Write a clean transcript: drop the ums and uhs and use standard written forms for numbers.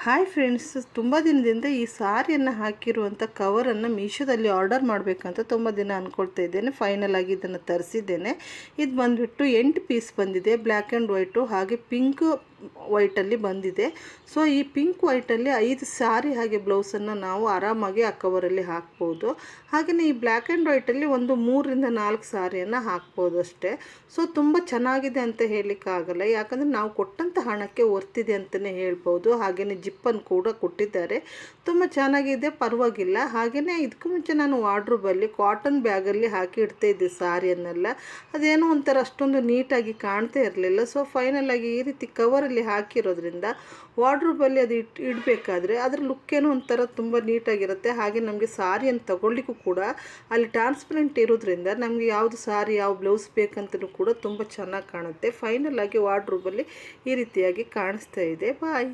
Hi friends, ತುಂಬ ದಿನದಿಂದ ಈ ಸಾರಿಯನ್ನು ಹಾಕಿರುವಂಥ ಕವರನ್ನು ಮೀಶೋದಲ್ಲಿ ಆರ್ಡರ್ ಮಾಡಬೇಕಂತ ತುಂಬ ದಿನ ಅಂದ್ಕೊಳ್ತಾ ಇದ್ದೇನೆ. ಫೈನಲ್ ಆಗಿ ಇದನ್ನು ತರಿಸಿದ್ದೇನೆ. ಇದು ಬಂದುಬಿಟ್ಟು 8 ಪೀಸ್ ಬಂದಿದೆ, ಬ್ಲ್ಯಾಕ್ ಆ್ಯಂಡ್ ವೈಟು ಹಾಗೆ ಪಿಂಕ್ ವೈಟಲ್ಲಿ ಬಂದಿದೆ. ಸೊ ಈ ಪಿಂಕ್ ವೈಟಲ್ಲಿ 5 ಸಾರಿ ಹಾಗೆ ಬ್ಲೌಸನ್ನು ನಾವು ಆರಾಮಾಗಿ ಆ ಕವರಲ್ಲಿ ಹಾಕ್ಬೋದು. ಹಾಗೆಯೇ ಈ ಬ್ಲ್ಯಾಕ್ ಆ್ಯಂಡ್ ವೈಟಲ್ಲಿ ಒಂದು 3 ರಿಂದ 4 ಸಾರಿಯನ್ನು ಹಾಕ್ಬೋದು ಅಷ್ಟೇ. ಸೊ ತುಂಬ ಚೆನ್ನಾಗಿದೆ ಅಂತ ಹೇಳಲಿಕ್ಕಾಗಲ್ಲ, ಯಾಕಂದರೆ ನಾವು ಕೊಟ್ಟಂಥ ಹಣಕ್ಕೆ ವರ್ತಿದೆ ಅಂತಲೇ ಹೇಳ್ಬೋದು. ಹಾಗೆಯೇ ಜಿಪ್ಪನ್ನು ಕೂಡ ಕೊಟ್ಟಿದ್ದಾರೆ, ತುಂಬ ಚೆನ್ನಾಗಿದೆ, ಪರವಾಗಿಲ್ಲ. ಹಾಗೆಯೇ ಇದಕ್ಕೂ ಮುಂಚೆ ನಾನು ವಾರ್ಡ್ರೋಬಲ್ಲಿ ಕಾಟನ್ ಬ್ಯಾಗಲ್ಲಿ ಹಾಕಿ ಇಡ್ತಾ ಇದ್ದೆ ಸಾರಿಯನ್ನೆಲ್ಲ. ಅದೇನೋ ಒಂಥರ ಅಷ್ಟೊಂದು ನೀಟಾಗಿ ಕಾಣ್ತಾ ಇರಲಿಲ್ಲ. ಸೊ ಫೈನಲ್ ಆಗಿ ಈ ರೀತಿ ಕವರಲ್ಲಿ ಹಾಕಿರೋದ್ರಿಂದ ವಾರ್ಡ್ರೋಬಲ್ಲಿ ಅದು ಇಡಬೇಕಾದ್ರೆ ಅದರ ಲುಕ್ಕೇನೋ ಒಂಥರ ತುಂಬ ನೀಟಾಗಿರುತ್ತೆ. ಹಾಗೆ ನಮಗೆ ಸಾರಿಯನ್ನು ತಗೊಳ್ಳಿಕ್ಕೂ ಕೂಡ ಅಲ್ಲಿ ಟ್ರಾನ್ಸ್ಪರೆಂಟ್ ಇರೋದ್ರಿಂದ ನಮಗೆ ಯಾವುದು ಸಾರಿ ಯಾವ ಬ್ಲೌಸ್ ಬೇಕಂತಲೂ ಕೂಡ ತುಂಬ ಚೆನ್ನಾಗಿ ಕಾಣುತ್ತೆ. ಫೈನಲ್ ಆಗಿ ವಾರ್ಡ್ರೋಬಲ್ಲಿ ಈ ರೀತಿಯಾಗಿ ಕಾಣಿಸ್ತಾ ಇದೆ. ಬಾಯ್.